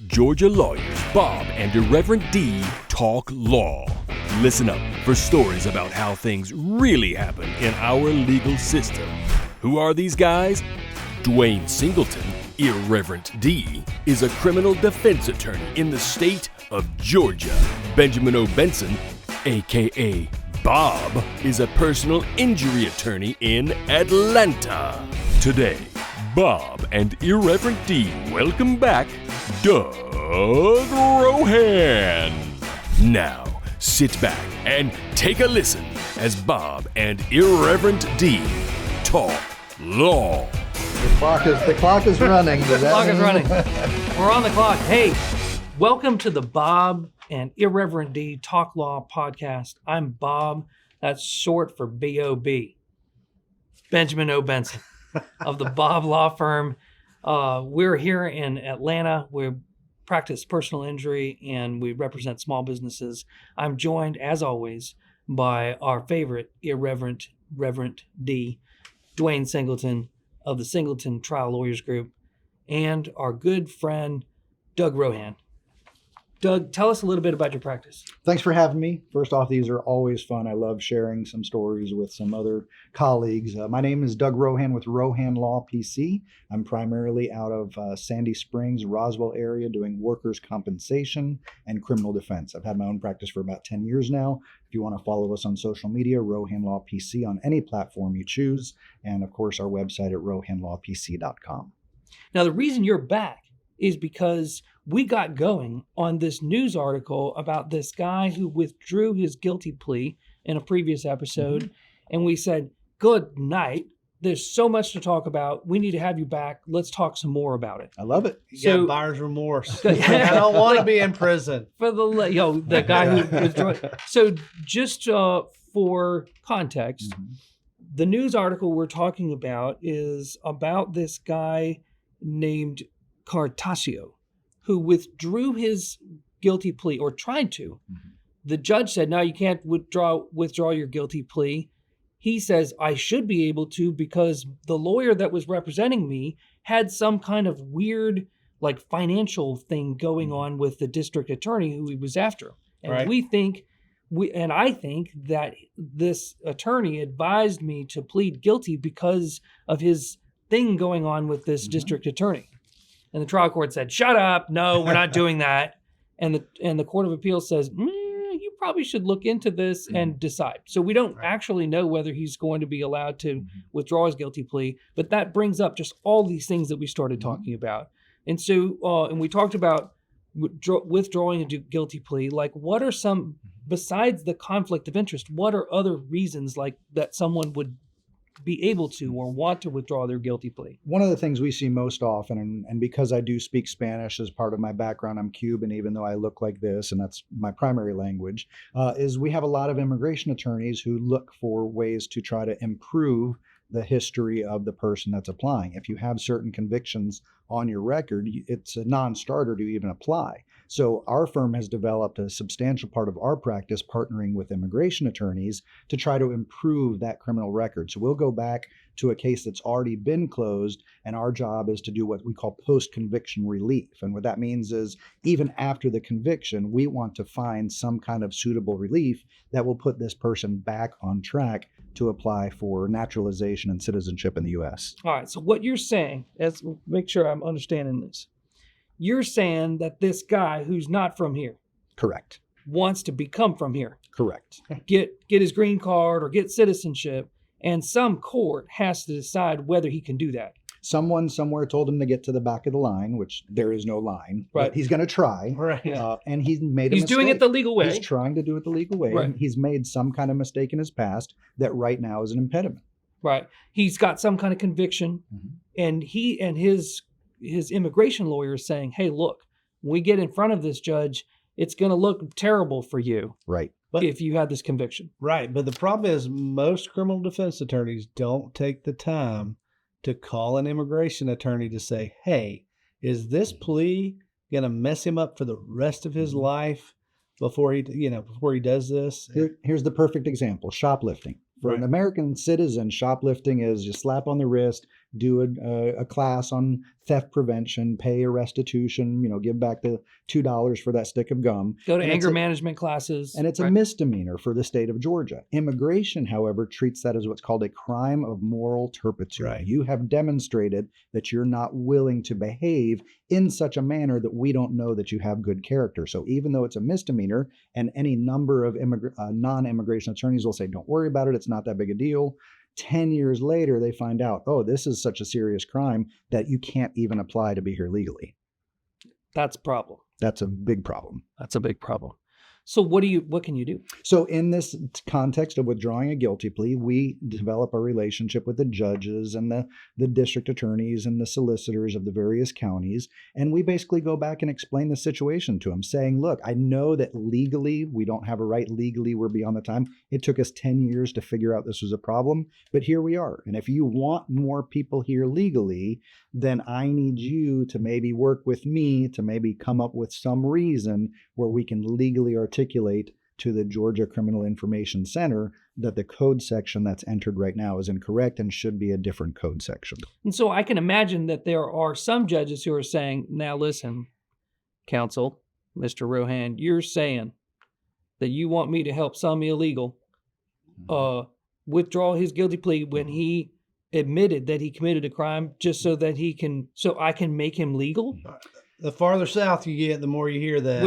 Georgia lawyers Bob and Irreverent D talk law. Listen up for stories about how things really happen in our legal system. Who are these guys? Dwayne Singleton, Irreverent D, is a criminal defense attorney in the state of Georgia. Benjamin O. Benson, aka Bob, is a personal injury attorney in Atlanta. Today, Bob and Irreverent D welcome back Doug Rohan. Now, sit back and take a listen as Bob and Irreverent D talk law. The clock is running. The clock is running. We're on the clock. Hey, welcome to the Bob and Irreverent D Talk Law podcast. I'm Bob. That's short for B.O.B. Benjamin O. Benson of the Bob Law Firm. We're here in Atlanta. We practice personal injury and we represent small businesses. I'm joined, as always, by our favorite Irreverent D, Dwayne Singleton of the Singleton Trial Lawyers Group, and our good friend, Doug Rohan. Doug, tell us a little bit about your practice. Thanks for having me. First off, these are always fun. I love sharing some stories with some other colleagues. My name is Doug Rohan with Rohan Law PC. I'm primarily out of Sandy Springs, Roswell area doing workers' compensation and criminal defense. I've had my own practice for about 10 years now. If you want to follow us on social media, Rohan Law PC on any platform you choose. And of course, our website at rohanlawpc.com. Now, the reason you're back is because we got going on this news article about this guy who withdrew his guilty plea in a previous episode. Mm-hmm. And we said, good night. There's so much to talk about. We need to have you back. Let's talk some more about it. I love it. So, buyer's remorse. I don't want to be in prison. For the guy who withdrew. So just for context, mm-hmm. the news article we're talking about is about this guy named Cartasio, who withdrew his guilty plea, or tried to. Mm-hmm. The judge said, no, you can't withdraw your guilty plea. He says, I should be able to because the lawyer that was representing me had some kind of weird, like, financial thing going on with the district attorney who he was after. And right. I think that this attorney advised me to plead guilty because of his thing going on with this mm-hmm. district attorney. And the trial court said, shut up. No, we're not doing that. And the Court of Appeals says, you probably should look into this mm-hmm. and decide. So we don't actually know whether he's going to be allowed to mm-hmm. withdraw his guilty plea. But that brings up just all these things that we started mm-hmm. talking about. And so, and we talked about withdrawing a guilty plea. Like, what are some, besides the conflict of interest, what are other reasons like that someone would be able to or want to withdraw their guilty plea? One of the things we see most often, and because I do speak Spanish as part of my background, I'm Cuban, even though I look like this, and that's my primary language, is we have a lot of immigration attorneys who look for ways to try to improve the history of the person that's applying. If you have certain convictions on your record, it's a non-starter to even apply. So our firm has developed a substantial part of our practice partnering with immigration attorneys to try to improve that criminal record. So we'll go back to a case that's already been closed, and our job is to do what we call post-conviction relief. And what that means is even after the conviction, we want to find some kind of suitable relief that will put this person back on track to apply for naturalization and citizenship in the U.S. All right, so what you're saying, let's make sure I'm understanding this. You're saying that this guy who's not from here, correct, wants to become from here, correct, get his green card or get citizenship, and some court has to decide whether he can do that. Someone somewhere told him to get to the back of the line, which there is no line. Right. But he's going to try. Right. And he's made a mistake. He's doing it the legal way. He's trying to do it the legal way. Right. And he's made some kind of mistake in his past that right now is an impediment. Right. He's got some kind of conviction, mm-hmm. and he and his immigration lawyer is saying, hey, look, when we get in front of this judge, it's going to look terrible for you. Right. But if you had this conviction. Right. But the problem is most criminal defense attorneys don't take the time to call an immigration attorney to say, hey, is this plea going to mess him up for the rest of his life before he does this? Here's the perfect example, shoplifting. For an American citizen, shoplifting is you slap on the wrist, do a class on theft prevention, pay a restitution, give back the $2 for that stick of gum. Go to And anger management classes. And it's a misdemeanor for the state of Georgia. Immigration, however, treats that as what's called a crime of moral turpitude. Right. You have demonstrated that you're not willing to behave in such a manner that we don't know that you have good character. So even though it's a misdemeanor, and any number of non-immigration attorneys will say, don't worry about it, it's not that big a deal. 10 years later, they find out, oh, this is such a serious crime that you can't even apply to be here legally. That's a problem. That's a big problem. That's a big problem. So what can you do? So in this context of withdrawing a guilty plea, we develop a relationship with the judges and the district attorneys and the solicitors of the various counties. And we basically go back and explain the situation to them, saying, look, I know that legally, we don't have a right legally, we're beyond the time. It took us 10 years to figure out this was a problem, but here we are. And if you want more people here legally, then I need you to maybe work with me to maybe come up with some reason where we can legally articulate to the Georgia Criminal Information Center that the code section that's entered right now is incorrect and should be a different code section. And so I can imagine that there are some judges who are saying, now listen, counsel, Mr. Rohan, you're saying that you want me to help some illegal withdraw his guilty plea when he admitted that he committed a crime just so that I can make him legal? The farther south you get, the more you hear that.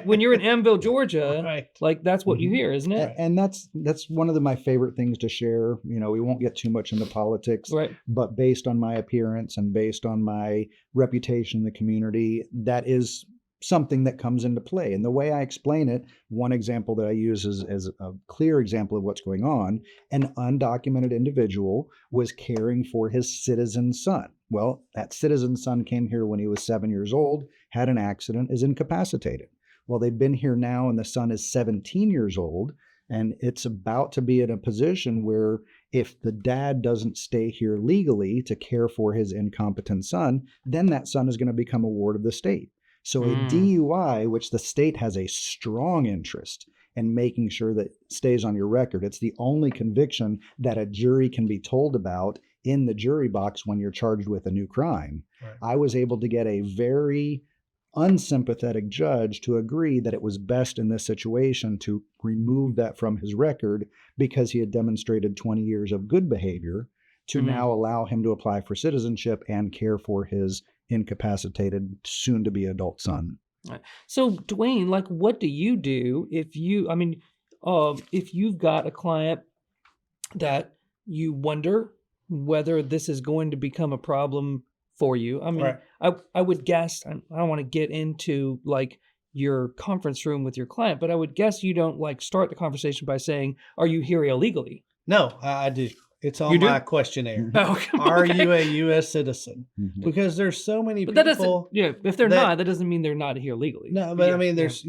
When you're in Emville, Georgia, Right. like that's what you hear, isn't it? Right. And that's one of my favorite things to share. We won't get too much into politics, Right. but based on my appearance and based on my reputation in the community, that is something that comes into play. And the way I explain it, one example that I use as a clear example of what's going on, an undocumented individual was caring for his citizen son. Well, that citizen son came here when he was 7 years old, had an accident, is incapacitated. Well, they've been here now and the son is 17 years old, and it's about to be in a position where if the dad doesn't stay here legally to care for his incompetent son, then that son is going to become a ward of the state. So a DUI, which the state has a strong interest in making sure that stays on your record, it's the only conviction that a jury can be told about in the jury box when you're charged with a new crime. Right. I was able to get a very unsympathetic judge to agree that it was best in this situation to remove that from his record because he had demonstrated 20 years of good behavior to now allow him to apply for citizenship and care for his incapacitated soon-to-be adult son. So, Dwayne, like, what do you do if you've got a client that you wonder whether this is going to become a problem for you? I mean, Right. I would guess, I don't want to get into like your conference room with your client, but I would guess you don't like start the conversation by saying, are you here illegally? No, I do. It's on You do? my questionnaire. Oh, Are okay. you a U.S. citizen? Mhm. Because there's so many But that people. doesn't, if they're that- not, that doesn't mean they're not here legally. No, but Yeah, I mean, yeah. there's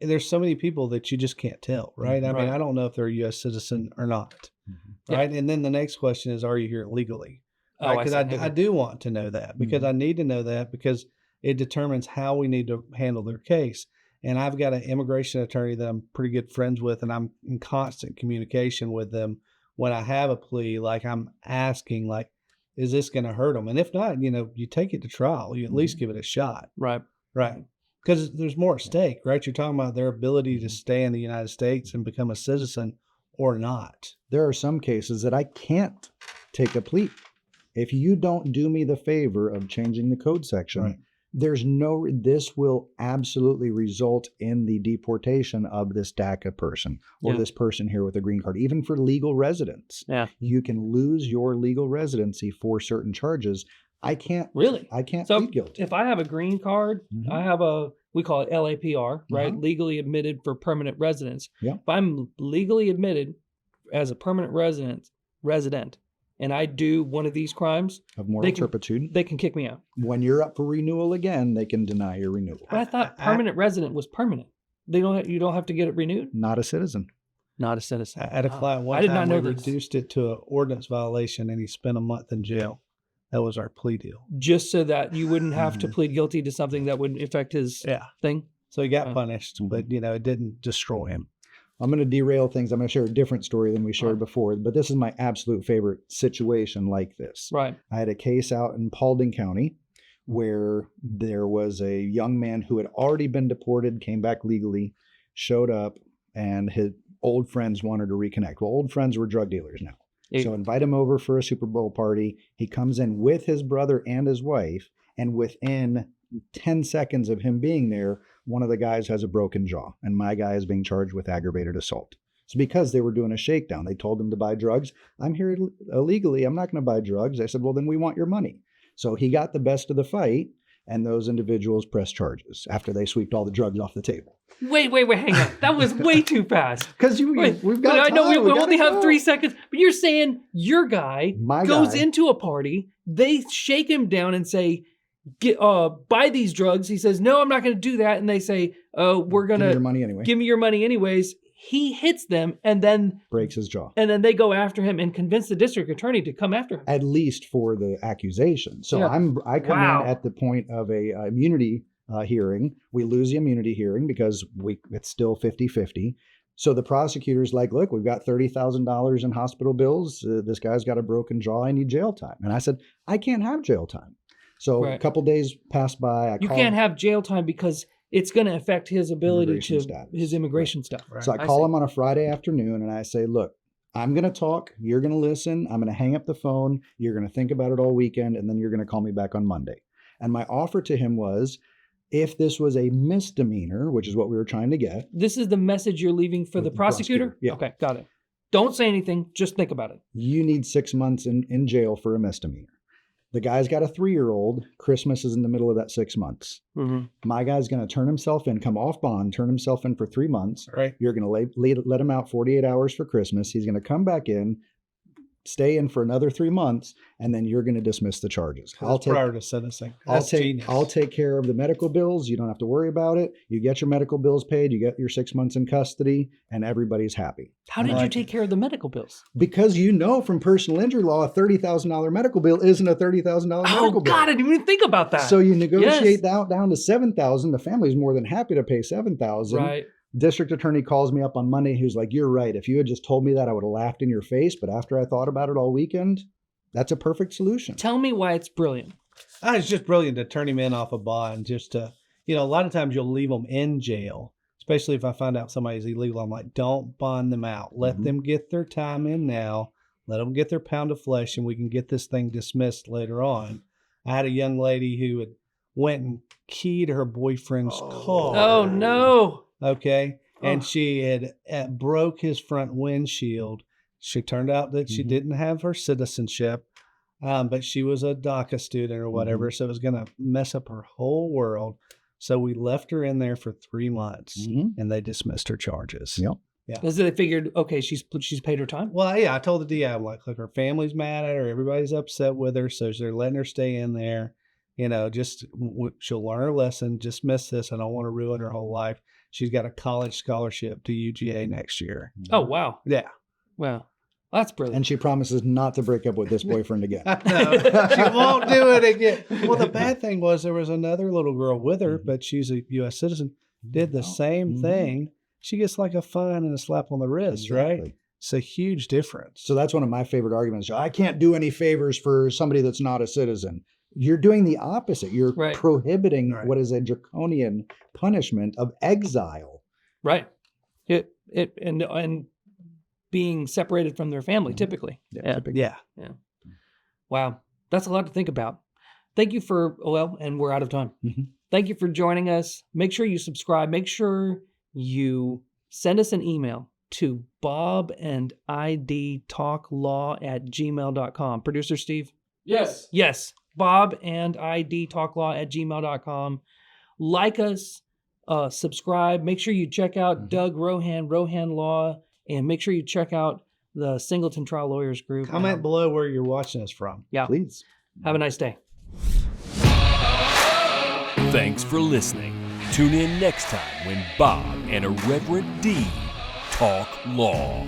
there's so many people that you just can't tell, right? I mean, Right. I don't know if they're a U.S. citizen or not, Mhm. right? And then the next question is, are you here legally? Oh, Because I see. I do want to know that because I need to know that because it determines how we need to handle their case. And I've got an immigration attorney that I'm pretty good friends with, and I'm in constant communication with them. When I have a plea, like I'm asking, like, is this going to hurt them? And if not, you take it to trial. You at least give it a shot. Right. Right. Because there's more at stake, right? You're talking about their ability to stay in the United States and become a citizen or not. There are some cases that I can't take a plea. If you don't do me the favor of changing the code section, Right. this will absolutely result in the deportation of this DACA person or Yeah. this person here with a green card. Even for legal residents, Yeah. you can lose your legal residency for certain charges. I can't Really? plead guilty. If I have a green card, Mhm. I have we call it LAPR, right? Uh-huh. Legally admitted for permanent residence. Yeah. If I'm legally admitted as a permanent resident, and I do one of these crimes, Of moral they can- turpitude. they can kick me out. When you're up for renewal again, they can deny your renewal. But I thought permanent resident was permanent. You don't have to get it renewed. Not a citizen. Not a citizen. I had a client one I did time, not know we this. reduced it to an ordinance violation and he spent a month in jail. That was our plea deal. Just so that you wouldn't have to Mhm. plead guilty to something that would affect his Yeah. thing. So he got Oh. punished, but it didn't destroy him. I'm going to derail things. I'm going to share a different story than we shared before, but this is my absolute favorite situation like this. Right. I had a case out in Paulding County where there was a young man who had already been deported, came back legally, showed up, and his old friends wanted to reconnect. Well, old friends were drug dealers now. So invite him over for a Super Bowl party. He comes in with his brother and his wife, and within 10 seconds of him being there, one of the guys has a broken jaw, and my guy is being charged with aggravated assault. It's because they were doing a shakedown. They told him to buy drugs. I'm here illegally. I'm not going to buy drugs. I said, well, then we want your money. So he got the best of the fight, and those individuals pressed charges after they sweeped all the drugs off the table. Wait, hang on. That was way too fast. Because we've got time. I know we only have 3 seconds, but you're saying your guy goes guy. into a party, they shake him down and say, buy these drugs. He says, no, I'm not going to do that. And they say, we're going to give me your money anyway. Give me your money anyways. He hits them and then breaks his jaw. And then they go after him and convince the district attorney to come after him. At least for the accusation. So I come in at the point of a immunity hearing. We lose the immunity hearing because it's still 50-50. So the prosecutor's like, look, we've got $30,000 in hospital bills. This guy's got a broken jaw. I need jail time. And I said, I can't have jail time. So a couple days passed by. You can't have jail time because it's going to affect his ability his immigration stuff. Right. So I call him on a Friday afternoon and I say, look, I'm going to talk. You're going to listen. I'm going to hang up the phone. You're going to think about it all weekend. And then you're going to call me back on Monday. And my offer to him was, if this was a misdemeanor, which is what we were trying to get. This is the message you're leaving for the prosecutor? Yeah. Okay, got it. Don't say anything. Just think about it. You need 6 months in jail for a misdemeanor. The guy's got a 3-year-old. Christmas is in the middle of that 6 months. Mm-hmm. My guy's going to turn himself in, come off bond, turn himself in for 3 months. Right. You're going to let him out 48 hours for Christmas. He's going to come back in, stay in for another 3 months, and then you're going to dismiss the charges. Prior to sentencing. I'll take care of the medical bills. You don't have to worry about it. You get your medical bills paid. You get your 6 months in custody, and everybody's happy. How did you take care of the medical bills? Because from personal injury law, a $30,000 medical bill isn't a $30,000 medical bill. Oh, God, I didn't even think about that. So you negotiate that down to $7,000. The family's more than happy to pay $7,000. Right. District attorney calls me up on Monday. He was like, you're right. If you had just told me that, I would have laughed in your face. But after I thought about it all weekend, that's a perfect solution. Tell me why it's brilliant. It's just brilliant to turn him in off a bond. Just to, a lot of times you'll leave them in jail, especially if I find out somebody's illegal. I'm like, don't bond them out. Let them get their time in now. Let them get their pound of flesh, and we can get this thing dismissed later on. I had a young lady who went and keyed her boyfriend's car. Oh, no. Okay. And she had broke his front windshield. She turned out that she didn't have her citizenship, but she was a DACA student or whatever. So it was going to mess up her whole world. So we left her in there for 3 months and they dismissed her charges. Yep. Yeah. Because they figured, okay, she's paid her time. Well, yeah, I told the DA, I'm like, look, her family's mad at her. Everybody's upset with her. So they're letting her stay in there. Just she'll learn her lesson. Dismiss this. I don't want to ruin her whole life. She's got a college scholarship to UGA next year. Oh, wow. Yeah. Wow. That's brilliant. And she promises not to break up with this boyfriend again. No, she won't do it again. Well, the bad thing was there was another little girl with her, but she's a U.S. citizen, did the same thing. She gets like a fine and a slap on the wrist, right? It's a huge difference. So that's one of my favorite arguments. I can't do any favors for somebody that's not a citizen. You're doing the opposite. You're prohibiting what is a draconian punishment of exile. Right. And being separated from their family, typically. Yeah. Wow. That's a lot to think about. Thank you and we're out of time. Thank you for joining us. Make sure you subscribe. Make sure you send us an email to bobandidtalklaw@gmail.com. Producer Steve? Yes. bobandidtalklaw@gmail.com. Like us, subscribe. Make sure you check out Doug Rohan, Rohan Law, and make sure you check out the Singleton Trial Lawyers Group. Comment below where you're watching us from. Yeah. Please. Have a nice day. Thanks for listening. Tune in next time when Bob and Irreverent D talk law.